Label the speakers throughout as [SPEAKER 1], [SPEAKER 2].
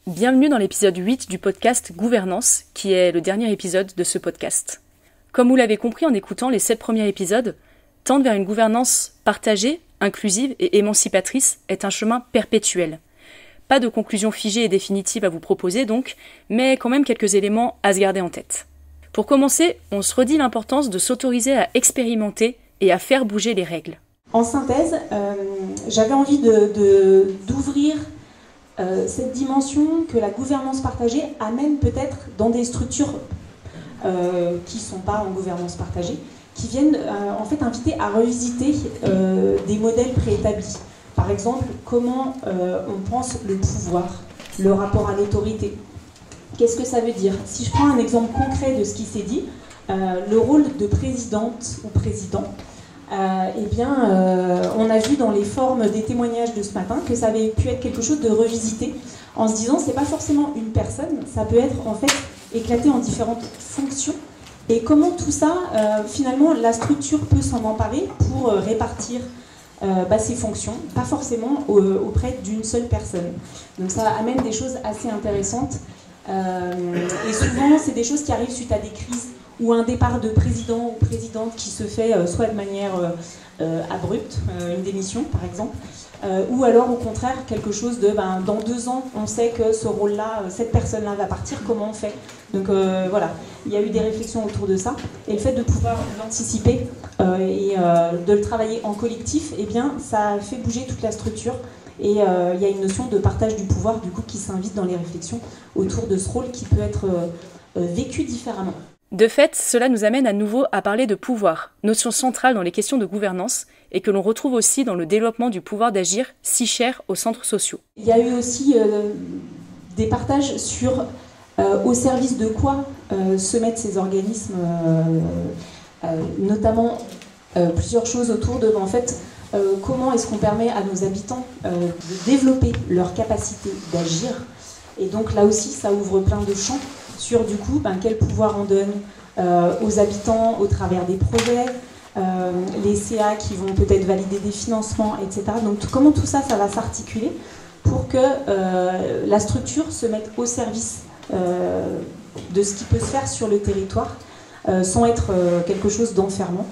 [SPEAKER 1] Bienvenue dans l'épisode 8 du podcast Gouvernance, qui est le dernier épisode de ce podcast. Comme vous l'avez compris en écoutant les 7 premiers épisodes, tendre vers une gouvernance partagée, inclusive et émancipatrice est un chemin perpétuel. Pas de conclusion figée et définitive à vous proposer donc, mais quand même quelques éléments à se garder en tête. Pour commencer, on se redit l'importance de s'autoriser à expérimenter et à faire bouger les règles.
[SPEAKER 2] En synthèse, j'avais envie d'ouvrir cette dimension que la gouvernance partagée amène peut-être dans des structures qui ne sont pas en gouvernance partagée, qui viennent en fait inviter à revisiter des modèles préétablis. Par exemple, comment on pense le pouvoir, le rapport à l'autorité. Qu'est-ce que ça veut dire ? Si je prends un exemple concret de ce qui s'est dit, le rôle de présidente ou président, on a vu dans les formes des témoignages de ce matin que ça avait pu être quelque chose de revisité en se disant c'est pas forcément une personne, ça peut être en fait éclaté en différentes fonctions et comment tout ça finalement la structure peut s'en emparer pour répartir ces fonctions, pas forcément auprès d'une seule personne. Donc ça amène des choses assez intéressantes et souvent c'est des choses qui arrivent suite à des crises ou un départ de président ou présidente qui se fait soit de manière abrupte, une démission par exemple, ou alors au contraire quelque chose de dans 2 ans on sait que ce rôle-là, cette personne-là va partir, comment on fait ? Donc voilà, il y a eu des réflexions autour de ça et le fait de pouvoir l'anticiper et de le travailler en collectif, eh bien ça fait bouger toute la structure et il y a une notion de partage du pouvoir du coup qui s'invite dans les réflexions autour de ce rôle qui peut être vécu différemment.
[SPEAKER 1] De fait, cela nous amène à nouveau à parler de pouvoir, notion centrale dans les questions de gouvernance et que l'on retrouve aussi dans le développement du pouvoir d'agir si cher aux centres sociaux.
[SPEAKER 2] Il y a eu aussi des partages sur au service de quoi se mettent ces organismes, notamment plusieurs choses autour de comment est-ce qu'on permet à nos habitants de développer leur capacité d'agir. Et donc là aussi, ça ouvre plein de champs sur du coup quel pouvoir on donne aux habitants au travers des projets, les CA qui vont peut-être valider des financements, etc. Donc comment tout ça, ça va s'articuler pour que la structure se mette au service de ce qui peut se faire sur le territoire sans être quelque chose d'enfermant.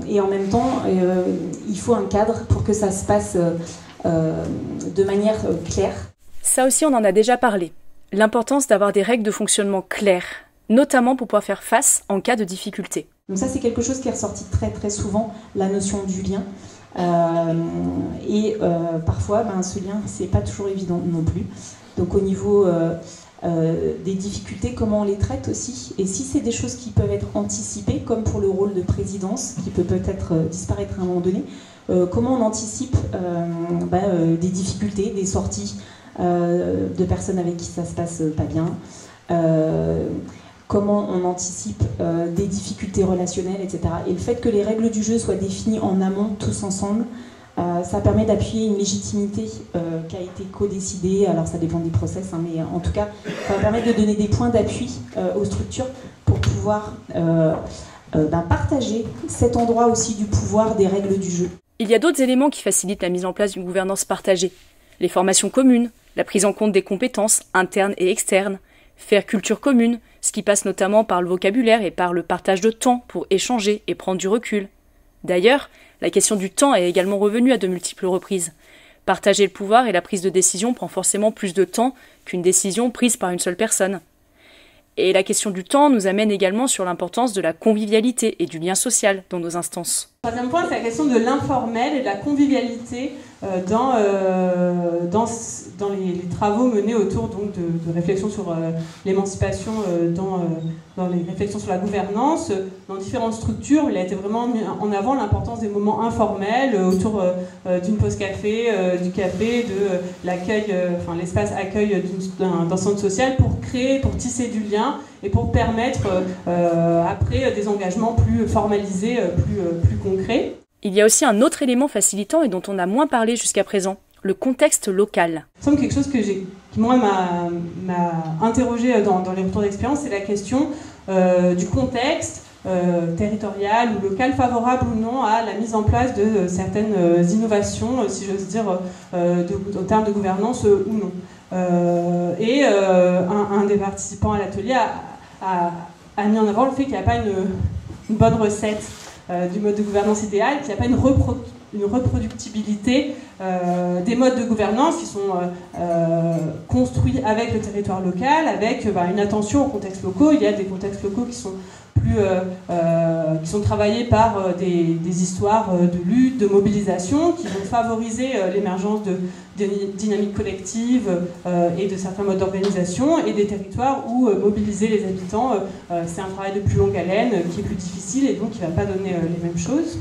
[SPEAKER 2] Et en même temps, il faut un cadre pour que ça se passe de manière claire.
[SPEAKER 1] Ça aussi, on en a déjà parlé. L'importance d'avoir des règles de fonctionnement claires, notamment pour pouvoir faire face en cas de difficulté.
[SPEAKER 2] Donc ça, c'est quelque chose qui est ressorti très très souvent, la notion du lien. Parfois, ce lien, c'est pas toujours évident non plus. Donc au niveau des difficultés, comment on les traite aussi. Et si c'est des choses qui peuvent être anticipées, comme pour le rôle de présidence, qui peut peut-être disparaître à un moment donné, comment on anticipe des difficultés, des sorties de personnes avec qui ça se passe pas bien, comment on anticipe des difficultés relationnelles, etc. Et le fait que les règles du jeu soient définies en amont, tous ensemble, ça permet d'appuyer une légitimité qui a été co-décidée, alors ça dépend des process, mais en tout cas, ça va permettre de donner des points d'appui aux structures pour pouvoir partager cet endroit aussi du pouvoir des règles du jeu.
[SPEAKER 1] Il y a d'autres éléments qui facilitent la mise en place d'une gouvernance partagée. Les formations communes, la prise en compte des compétences internes et externes, faire culture commune, ce qui passe notamment par le vocabulaire et par le partage de temps pour échanger et prendre du recul. D'ailleurs, la question du temps est également revenue à de multiples reprises. Partager le pouvoir et la prise de décision prend forcément plus de temps qu'une décision prise par une seule personne. Et la question du temps nous amène également sur l'importance de la convivialité et du lien social dans nos instances.
[SPEAKER 3] Le troisième point, c'est la question de l'informel et de la convivialité dans les travaux menés autour donc, de réflexions sur l'émancipation, dans les réflexions sur la gouvernance. Dans différentes structures, il a été vraiment mis en avant l'importance des moments informels autour d'une pause café, du café, de l'accueil, l'espace accueil d'un centre social pour tisser du lien et pour permettre après des engagements plus formalisés, plus concrets.
[SPEAKER 1] Il y a aussi un autre élément facilitant et dont on a moins parlé jusqu'à présent, le contexte local.
[SPEAKER 3] Ça me semble quelque chose qui moi m'a interrogé dans les retours d'expérience, c'est la question du contexte territorial ou local favorable ou non à la mise en place de certaines innovations, si j'ose dire, en termes de gouvernance ou non. Et un des participants à l'atelier a mis en avant le fait qu'il n'y a pas une bonne recette du mode de gouvernance idéal, qu'il n'y a pas une reproductibilité des modes de gouvernance qui sont construits avec le territoire local, avec une attention aux contextes locaux. Il y a des contextes locaux qui sont qui sont travaillés par des histoires de lutte, de mobilisation, qui vont favoriser l'émergence de dynamiques collectives et de certains modes d'organisation, et des territoires où mobiliser les habitants, c'est un travail de plus longue haleine, qui est plus difficile et donc qui ne va pas donner les mêmes choses.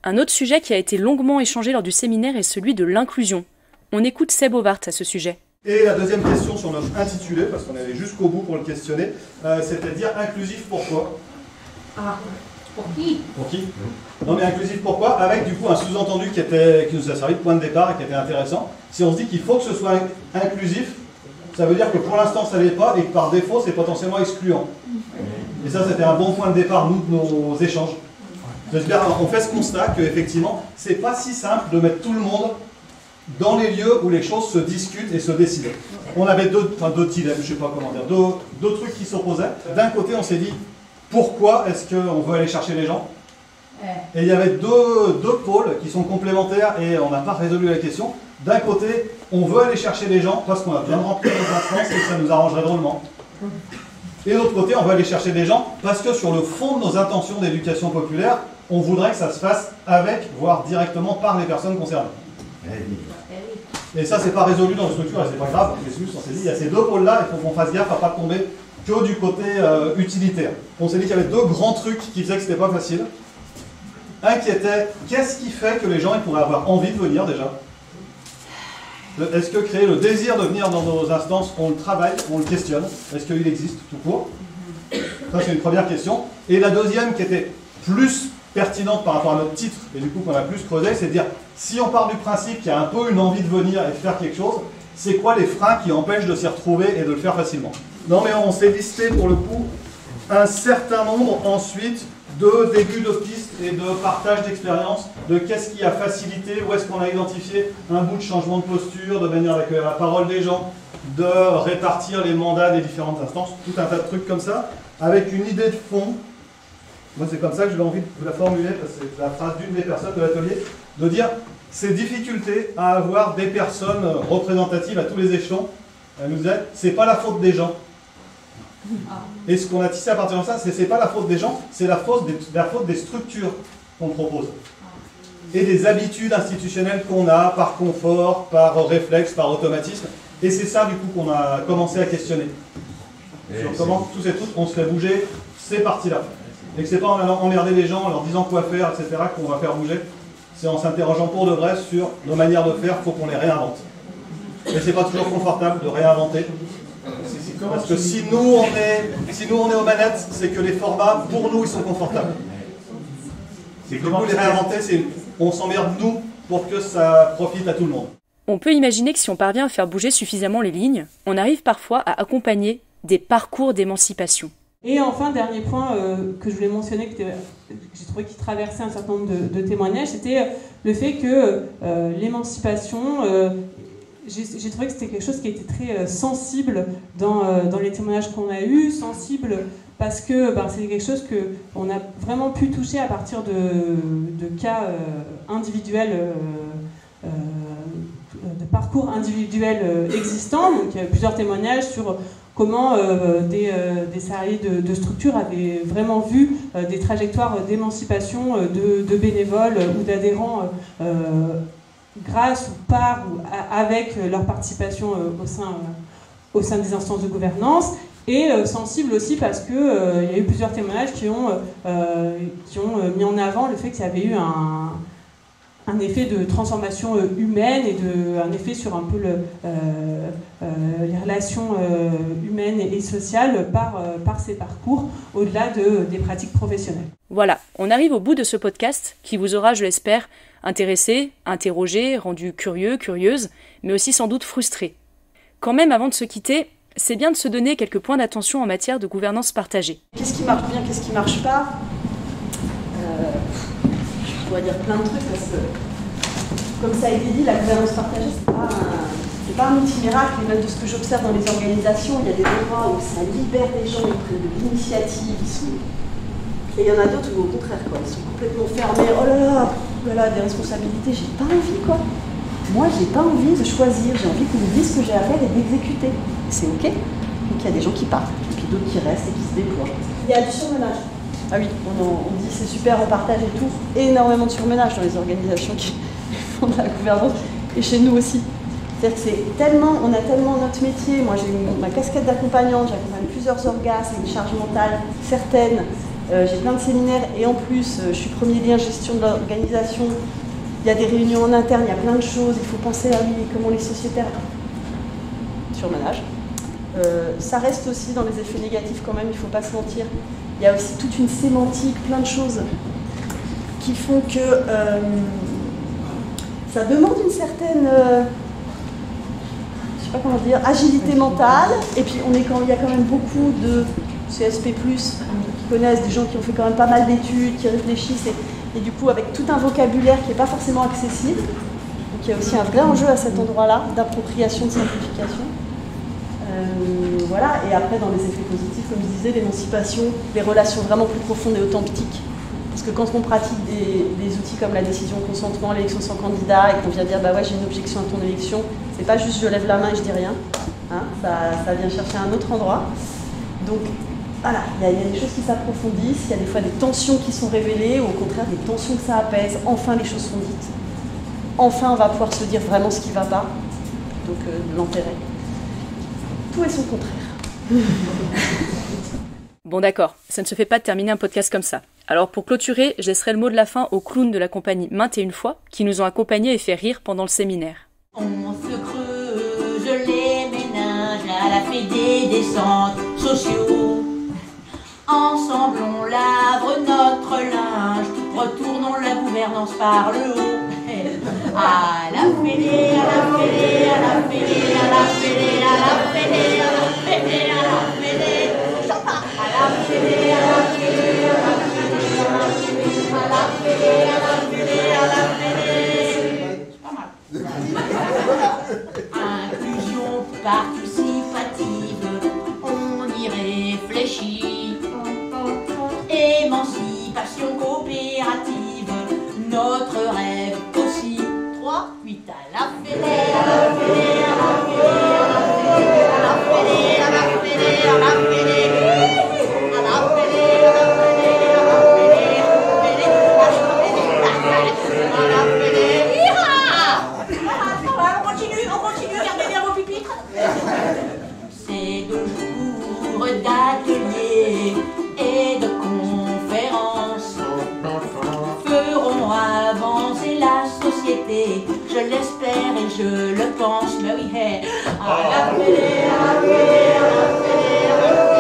[SPEAKER 1] Un autre sujet qui a été longuement échangé lors du séminaire est celui de l'inclusion. On écoute Seb Ovart à ce sujet.
[SPEAKER 4] Et la deuxième question sur notre intitulé, parce qu'on est allé jusqu'au bout pour le questionner, c'est-à-dire inclusif pourquoi ?
[SPEAKER 5] Pour qui ?
[SPEAKER 4] Pour qui ? Non mais inclusif pourquoi ? Avec du coup un sous-entendu qui nous a servi de point de départ et qui était intéressant. Si on se dit qu'il faut que ce soit inclusif, ça veut dire que pour l'instant ça ne l'est pas et que par défaut c'est potentiellement excluant. Et ça c'était un bon point de départ, nous, de nos échanges. On fait ce constat qu'effectivement, c'est pas si simple de mettre tout le monde dans les lieux où les choses se discutent et se décident. On avait deux dilemmes, je sais pas comment dire, deux trucs qui s'opposaient. D'un côté, on s'est dit, pourquoi est-ce qu'on veut aller chercher les gens ? Et il y avait deux pôles qui sont complémentaires et on n'a pas résolu la question. D'un côté, on veut aller chercher les gens parce qu'on a bien rempli nos instances et que ça nous arrangerait drôlement. Et de l'autre côté, on veut aller chercher des gens parce que sur le fond de nos intentions d'éducation populaire, on voudrait que ça se fasse avec, voire directement par les personnes concernées. Et ça, c'est pas résolu dans la structure et c'est pas grave. On s'est dit, il y a ces deux pôles-là, il faut qu'on fasse gaffe à ne pas tomber que du côté utilitaire. On s'est dit qu'il y avait deux grands trucs qui faisaient que c'était pas facile. Un qui était, qu'est-ce qui fait que les gens ils pourraient avoir envie de venir déjà ? Est-ce que créer le désir de venir dans nos instances, on le travaille, on le questionne ? Est-ce qu'il existe tout court ? Ça, c'est une première question. Et la deuxième qui était plus pertinente par rapport à notre titre, et du coup qu'on a plus creusé, c'est de dire, si on part du principe qu'il y a un peu une envie de venir et de faire quelque chose, c'est quoi les freins qui empêchent de s'y retrouver et de le faire facilement ? Non mais on s'est listé pour le coup un certain nombre ensuite de débuts de pistes et de partage d'expériences, de qu'est-ce qui a facilité, où est-ce qu'on a identifié un bout de changement de posture, de manière d'accueillir la parole des gens, de répartir les mandats des différentes instances, tout un tas de trucs comme ça, avec une idée de fond. Moi, c'est comme ça que j'ai envie de vous la formuler, parce que c'est la phrase d'une des personnes de l'atelier, de dire ces difficultés à avoir des personnes représentatives à tous les échelons. Elle nous disait, c'est pas la faute des gens. Et ce qu'on a tissé à partir de ça, c'est pas la faute des gens, c'est la faute des structures qu'on propose. Et des habitudes institutionnelles qu'on a par confort, par réflexe, par automatisme. Et c'est ça, du coup, qu'on a commencé à questionner. Sur comment tous et toutes on se fait bouger ces parties-là. Et que c'est pas en allant emmerder les gens, en leur disant quoi faire, etc., qu'on va faire bouger. C'est en s'interrogeant pour de vrai sur nos manières de faire, il faut qu'on les réinvente. Mais c'est pas toujours confortable de réinventer. Parce que si nous on est aux manettes, c'est que les formats, pour nous, ils sont confortables. C'est que nous, les réinventer, c'est on s'emmerde nous pour que ça profite à tout le monde.
[SPEAKER 1] On peut imaginer que si on parvient à faire bouger suffisamment les lignes, on arrive parfois à accompagner des parcours d'émancipation.
[SPEAKER 3] Et enfin, dernier point que je voulais mentionner, que j'ai trouvé qu'il traversait un certain nombre de témoignages, c'était le fait que l'émancipation, j'ai trouvé que c'était quelque chose qui était très sensible dans les témoignages qu'on a eus, sensible parce que c'est quelque chose qu'on a vraiment pu toucher à partir de cas individuels, de parcours individuels existants. Donc il y a plusieurs témoignages sur comment des salariés de structures avaient vraiment vu des trajectoires d'émancipation de bénévoles ou d'adhérents grâce ou par ou avec leur participation au sein des instances de gouvernance, et sensible aussi parce qu'il y a eu plusieurs témoignages qui ont mis en avant le fait qu'il y avait eu un effet de transformation humaine et un effet sur un peu les relations humaines et sociales par ces parcours, au-delà des pratiques professionnelles.
[SPEAKER 1] Voilà, on arrive au bout de ce podcast qui vous aura, je l'espère, intéressé, interrogé, rendu curieux, curieuse, mais aussi sans doute frustré. Quand même, avant de se quitter, c'est bien de se donner quelques points d'attention en matière de gouvernance partagée.
[SPEAKER 5] Qu'est-ce qui marche bien, qu'est-ce qui marche pas ? Je pourrais dire plein de trucs parce que, comme ça a été dit, la gouvernance partagée, c'est
[SPEAKER 6] c'est pas un outil miracle, et même de ce que j'observe dans les organisations, il y a des endroits où ça libère des gens, ils prennent de l'initiative, et il y en a d'autres où au contraire, quoi, ils sont complètement fermés, oh là là, des responsabilités, j'ai pas envie, quoi. Moi, j'ai pas envie de choisir, j'ai envie qu'on me dise ce que j'ai à faire et d'exécuter. C'est ok. Donc il y a des gens qui partent, et puis d'autres qui restent et qui se déploient.
[SPEAKER 2] Il y a du surmenage.
[SPEAKER 6] Ah oui, on dit c'est super, on partage et tout. Énormément de surmenage dans les organisations qui font de la gouvernance, et chez nous aussi. C'est-à-dire que c'est tellement, on a tellement notre métier. Moi, j'ai ma casquette d'accompagnante, j'accompagne plusieurs orgas, c'est une charge mentale certaine. J'ai plein de séminaires et en plus, je suis premier lien gestion de l'organisation. Il y a des réunions en interne, il y a plein de choses. Il faut penser à oui, comment les sociétaires surmenage. Ça reste aussi dans les effets négatifs quand même, il ne faut pas se mentir. Il y a aussi toute une sémantique, plein de choses qui font que ça demande une certaine, je sais pas comment dire, agilité mentale. Et puis il y a quand même beaucoup de CSP+, qui connaissent, des gens qui ont fait quand même pas mal d'études, qui réfléchissent, et du coup avec tout un vocabulaire qui n'est pas forcément accessible. Donc il y a aussi un vrai enjeu à cet endroit-là, d'appropriation, de simplification. Voilà, et après dans les effets positifs, comme je disais, l'émancipation, les relations vraiment plus profondes et authentiques. Parce que quand on pratique des outils comme la décision consentement, l'élection sans candidat, et qu'on vient dire bah ouais j'ai une objection à ton élection, c'est pas juste je lève la main et je dis rien, hein, ça vient chercher à un autre endroit. Donc voilà, il y a des choses qui s'approfondissent, il y a des fois des tensions qui sont révélées, ou au contraire des tensions que ça apaise, enfin les choses sont dites. Enfin on va pouvoir se dire vraiment ce qui ne va pas, donc l'intérêt. Tout est son contraire.
[SPEAKER 1] Bon d'accord, ça ne se fait pas de terminer un podcast comme ça. Alors pour clôturer, je laisserai le mot de la fin aux clowns de la compagnie Maintes et une fois, qui nous ont accompagnés et fait rire pendant le séminaire.
[SPEAKER 7] On se creuse les méninges à la fédé des centres sociaux. Ensemble on lave notre linge, retournons la gouvernance par le haut. À la fédé, à la fédé, à la fédé, à la fédé, à la fédé, à la fédé, à la fédé, à la fédé, à la fédé, à la fédé, à la fédé, à la fédé, à la fédé. C'est pas mal. Inclusion participative, on y réfléchit. Émancipation coopérative, notre rêve aussi. 3, 8 à la fédé, à la fédé, à la fédé, à la fédé, à la fédé, à la fédé, à la fédé, à la fédé, à la fédé, à la fédé. On continue, gardez bien vos pupitres. C'est 2 jours d'atelier et de conférences feront avancer la société, je l'espère et je le pense, mais oui, à la fédé, à la fédé, à la fédé, à la fédé.